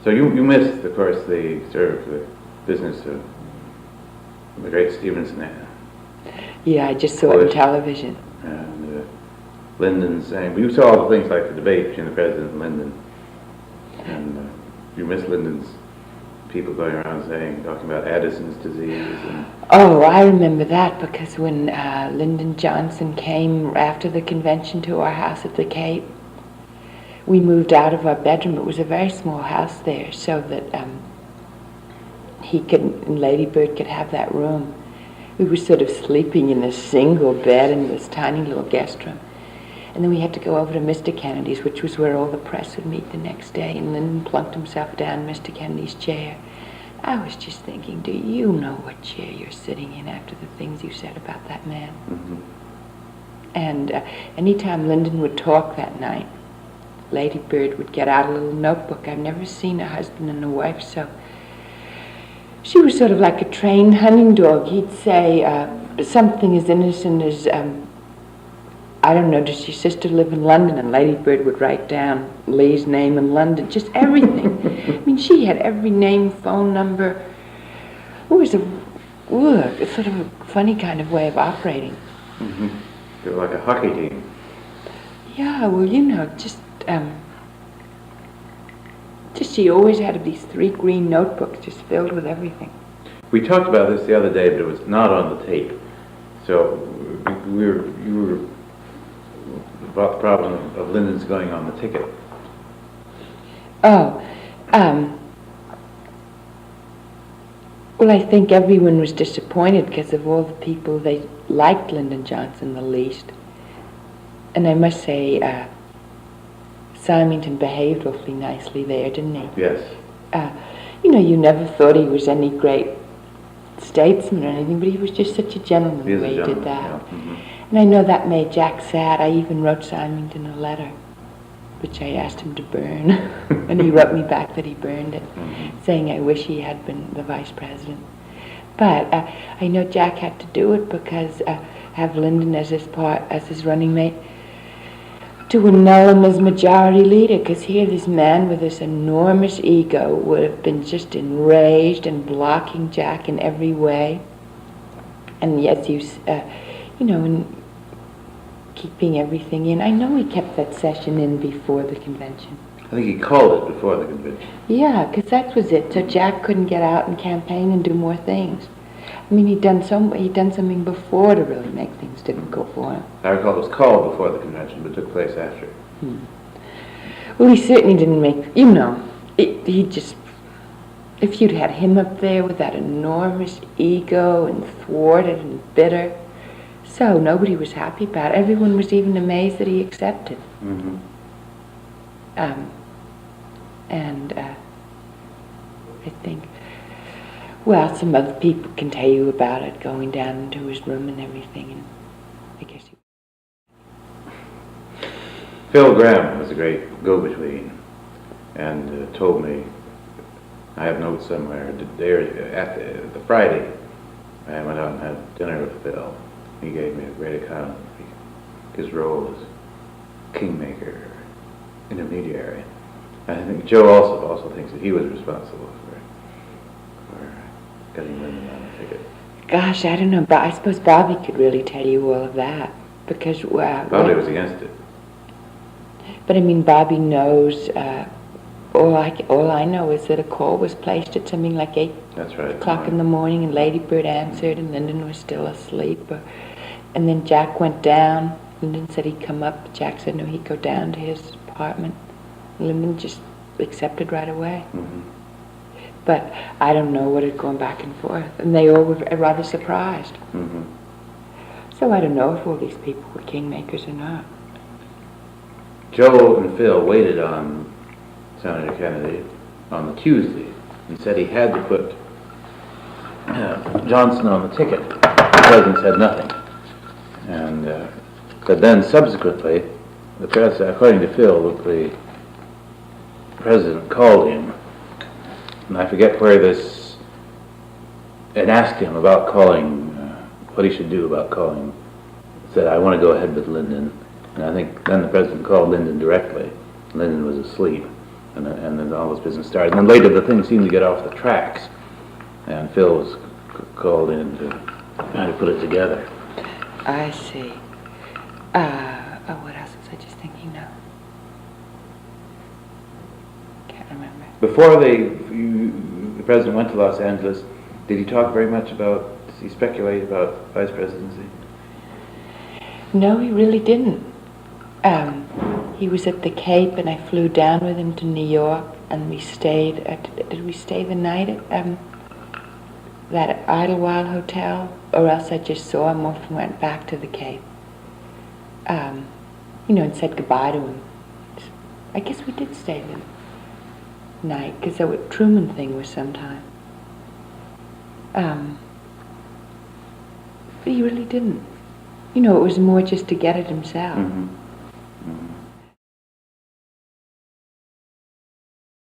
So you missed, of course, the sort of the business of the great Stevenson. Yeah, I just saw it on television. And Lyndon saying, you saw all the things like the debate between the president and Lyndon. And you missed Lyndon's people going around talking about Addison's disease. Oh, I remember that, because when Lyndon Johnson came after the convention to our house at the Cape, we moved out of our bedroom. It was a very small house there, so that he could, and Lady Bird could have that room. We were sort of sleeping in a single bed in this tiny little guest room. And then we had to go over to Mr. Kennedy's, which was where all the press would meet the next day, and Lyndon plunked himself down in Mr. Kennedy's chair. I was just thinking, do you know what chair you're sitting in after the things you said about that man? Mm-hmm. And anytime Lyndon would talk that night, Lady Bird would get out a little notebook. I've never seen a husband and a wife so. She was sort of like a trained hunting dog. He'd say something as innocent as, I don't know, does your sister live in London? And Lady Bird would write down Lee's name in London, just everything. I mean, she had every name, phone number. It was a sort of a funny kind of way of operating. Mm-hmm. They were like a hockey team. Yeah, well, you know, just she always had these 3 green notebooks just filled with everything. We talked about this the other day, but it was not on the tape. So you were about the problem of Lyndon's going on the ticket. Oh, well, I think everyone was disappointed because of all the people they liked Lyndon Johnson the least. And I must say, Symington behaved awfully nicely there, didn't he? Yes. You know, you never thought he was any great statesman or anything, but he was just such a gentleman the way he did that. Yeah. Mm-hmm. And I know that made Jack sad. I even wrote Symington a letter, which I asked him to burn. And he wrote me back that he burned it, saying I wish he had been the vice president. But I know Jack had to do it because have Lyndon as his running mate, to annul him as majority leader, because here this man with this enormous ego would have been just enraged and blocking Jack in every way. And yet you know, and keeping everything in. I know he kept that session in before the convention. I think he called it before the convention. Yeah, because that was it. So Jack couldn't get out and campaign and do more things. I mean, he'd done something before to really make things difficult for him. I recall it was called before the convention, but took place after. Well, he certainly didn't make, you know, he just, if you'd had him up there with that enormous ego and thwarted and bitter, so nobody was happy about it. Everyone was even amazed that he accepted. Mm-hmm. And I think, well, some other people can tell you about it, going down into his room and everything, and I guess Phil Graham was a great go-between, and told me, I have notes somewhere, there at the Friday, I went out and had dinner with Phil. He gave me a great account of his role as kingmaker, intermediary. And I think Joe also thinks that he was responsible for getting Lyndon on the ticket. Gosh, I don't know, but I suppose Bobby could really tell you all of that, because Bobby was against it. But I mean, Bobby knows. All I know is that a call was placed at something like 8 o'clock in the morning, and Lady Bird answered, and Lyndon was still asleep. And then Jack went down. Lyndon said he'd come up. Jack said no, he'd go down to his apartment. Lyndon just accepted right away. Mm-hmm. But I don't know what had gone back and forth, and they all were rather surprised. Mm-hmm. So I don't know if all these people were kingmakers or not. Joe and Phil waited on Senator Kennedy on the Tuesday and said he had to put Johnson on the ticket. The president said nothing. And but then subsequently, the president, according to Phil, the president called him, and I forget where this, and asked him about calling, what he should do about calling. Said, I want to go ahead with Lyndon. And I think then the president called Lyndon directly. Lyndon was asleep. and then all this business started. And then later the thing seemed to get off the tracks, and Phil was called in to kind of put it together. I see. What else was I just thinking now? Can't remember. Before the president went to Los Angeles, did he talk very much about, did he speculate about vice presidency? No, he really didn't. He was at the Cape, and I flew down with him to New York, and we stayed did we stay the night at that Idlewild Hotel, or else I just saw him off and went back to the Cape. And said goodbye to him. I guess we did stay the night, because the Truman thing was sometime. But he really didn't. It was more just to get it himself. Mm-hmm.